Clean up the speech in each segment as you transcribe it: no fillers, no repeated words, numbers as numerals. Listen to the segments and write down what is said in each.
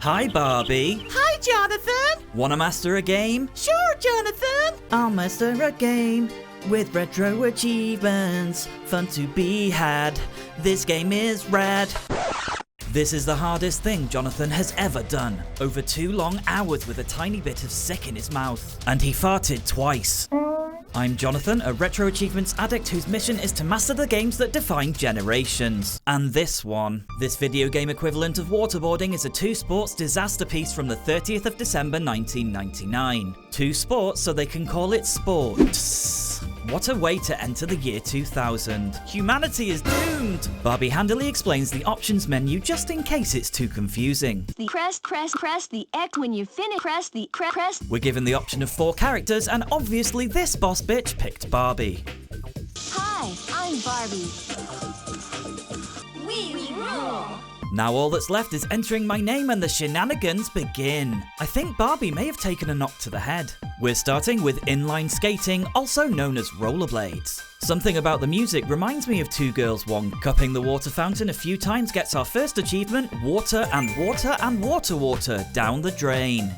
Hi, Barbie. Hi, Jonathan. Wanna master a game? Sure, Jonathan. I'll master a game with retro achievements. Fun to be had. This game is rad. This is the hardest thing Jonathan has ever done. Over 2 long hours with a tiny bit of sick in his mouth. And he farted twice. I'm Jonathan, a Retro Achievements addict whose mission is to master the games that define generations. And this one. This video game equivalent of waterboarding is a 2 sports disaster piece from the 30th of December 1999. 2 sports so they can call it sports. What a way to enter the year 2000. Humanity is doomed! Barbie handily explains the options menu just in case it's too confusing. Press the X when you finish. Press. We're given the option of 4 characters, and obviously this boss bitch picked Barbie. Hi, I'm Barbie. We rule! Now all that's left is entering my name and the shenanigans begin. I think Barbie may have taken a knock to the head. We're starting with inline skating, also known as rollerblades. Something about the music reminds me of 2 Girls 1. Cupping the water fountain a few times gets our first achievement, water and water and water down the drain.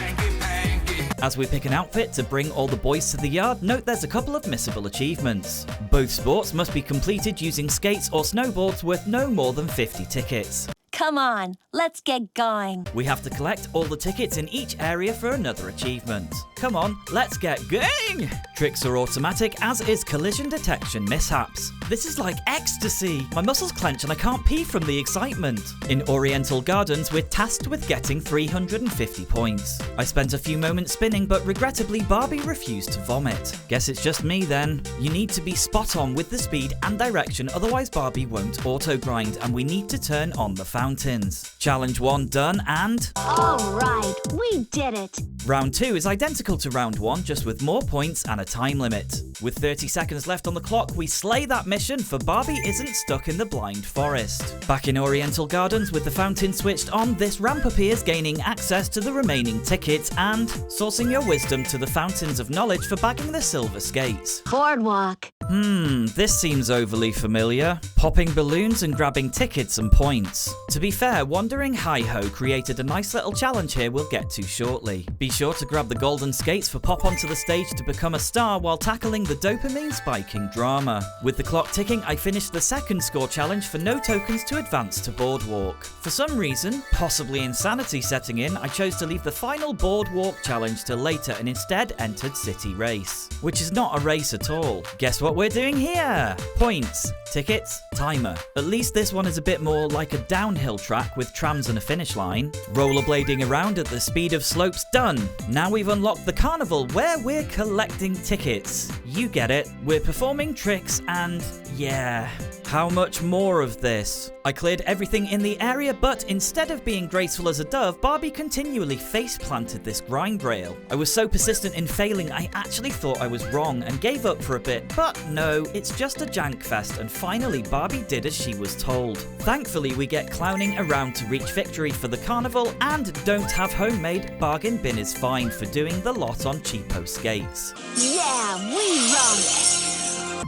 As we pick an outfit to bring all the boys to the yard, note there's a couple of missable achievements. Both sports must be completed using skates or snowboards worth no more than 50 tickets. Come on, let's get going. We have to collect all the tickets in each area for another achievement. Come on, let's get going! Tricks are automatic, as is collision detection mishaps. This is like ecstasy. My muscles clench and I can't pee from the excitement. In Oriental Gardens, we're tasked with getting 350 points. I spent a few moments spinning, but regrettably Barbie refused to vomit. Guess it's just me then. You need to be spot on with the speed and direction, otherwise Barbie won't auto-grind, and we need to turn on the fountains. Challenge 1 done, and... Alright, we did it! Round 2 is identical to round 1, just with more points and a time limit. With 30 seconds left on the clock, we slay that mission, for Barbie isn't stuck in the blind forest. Back in Oriental Gardens, with the fountain switched on, this ramp appears, gaining access to the remaining tickets and sourcing your wisdom to the fountains of knowledge for bagging the silver skates. Boardwalk. This seems overly familiar. Popping balloons and grabbing tickets and points. To be fair, Wandering Hi-Ho created a nice little challenge here we'll get to shortly. Be sure to grab the golden skates for pop onto the stage to become a star while tackling the dopamine spiking drama. With the clock ticking, I finished the second score challenge for no tokens to advance to Boardwalk. For some reason, possibly insanity setting in, I chose to leave the final Boardwalk challenge till later and instead entered City Race. Which is not a race at all. Guess what we're doing here? Points, tickets, timer. At least this one is a bit more like a downhill track with trams and a finish line. Rollerblading around at the speed of slopes done. Now we've unlocked the carnival where we're collecting tickets. You get it. We're performing tricks and yeah. How much more of this? I cleared everything in the area, but instead of being graceful as a dove, Barbie continually face-planted this grind rail. I was so persistent in failing, I actually thought I was wrong and gave up for a bit, but no, it's just a jank fest, and finally Barbie did as she was told. Thankfully, we get clowning around to reach victory for the carnival, and don't have homemade, bargain bin is fine for doing the lot on cheapo skates. Yeah, we rock!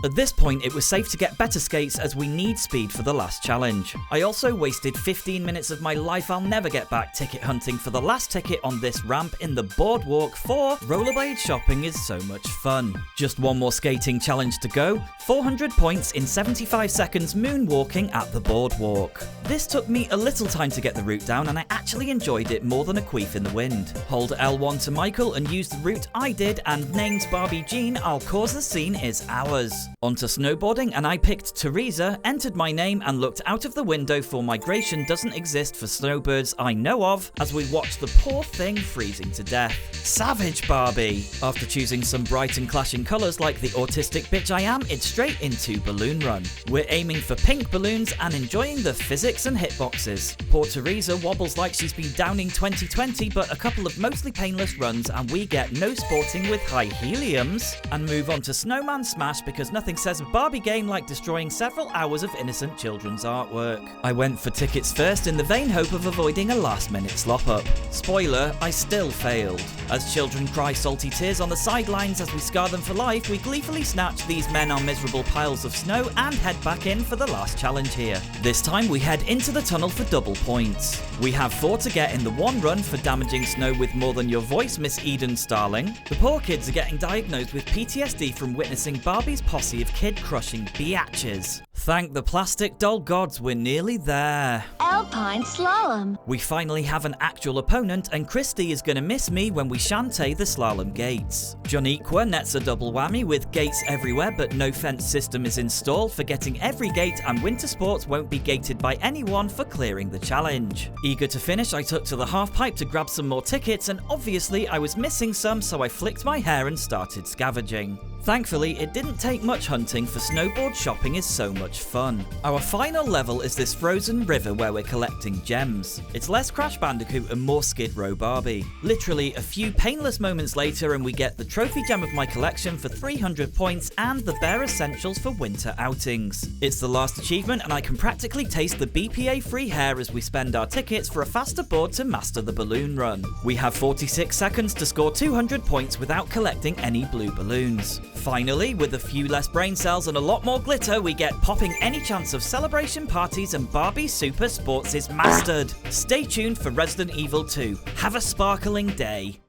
At this point, it was safe to get better skates as we need speed for the last challenge. I also wasted 15 minutes of my life I'll never get back ticket hunting for the last ticket on this ramp in the Boardwalk, for rollerblade shopping is so much fun. Just one more skating challenge to go. 400 points in 75 seconds moonwalking at the Boardwalk. This took me a little time to get the route down, and I actually enjoyed it more than a queef in the wind. Hold L1 to Michael and use the route I did, and named Barbie Jean, I'll cause the scene is ours. Onto snowboarding, and I picked Teresa, entered my name, and looked out of the window for migration doesn't exist for snowbirds I know of, as we watch the poor thing freezing to death. Savage Barbie! After choosing some bright and clashing colours like the autistic bitch I am, it's straight into Balloon Run. We're aiming for pink balloons and enjoying the physics and hitboxes. Poor Teresa wobbles like she's been downing 2020, but a couple of mostly painless runs and we get no sporting with high heliums, and move on to Snowman Smash because nothing says a Barbie game like destroying several hours of innocent children's artwork. I went for tickets first in the vain hope of avoiding a last-minute slop-up. Spoiler, I still failed. As children cry salty tears on the sidelines as we scar them for life, we gleefully snatch these men on miserable piles of snow and head back in for the last challenge here. This time we head into the tunnel for double points. We have 4 to get in the one run for damaging snow with more than your voice, Miss Eden Starling. The poor kids are getting diagnosed with PTSD from witnessing Barbie's posse of kid-crushing biatches. Thank the plastic doll gods, we're nearly there. Alpine slalom. We finally have an actual opponent, and Christy is gonna miss me when we shanty the slalom gates. Joniqua nets a double whammy with gates everywhere, but no fence system is installed for getting every gate, and Winter Sports won't be gated by anyone for clearing the challenge. Eager to finish, I took to the half pipe to grab some more tickets, and obviously I was missing some, so I flicked my hair and started scavenging. Thankfully, it didn't take much hunting, for snowboard shopping is so much fun. Our final level is this frozen river where we're collecting gems. It's less Crash Bandicoot and more Skid Row Barbie. Literally a few painless moments later and we get the trophy gem of my collection for 300 points and the bare essentials for winter outings. It's the last achievement and I can practically taste the BPA free hair as we spend our tickets for a faster board to master the balloon run. We have 46 seconds to score 200 points without collecting any blue balloons. Finally, with a few less brain cells and a lot more glitter, we get popping any chance of celebration parties and Barbie Super Sports is mastered. Stay tuned for Resident Evil 2. Have a sparkling day.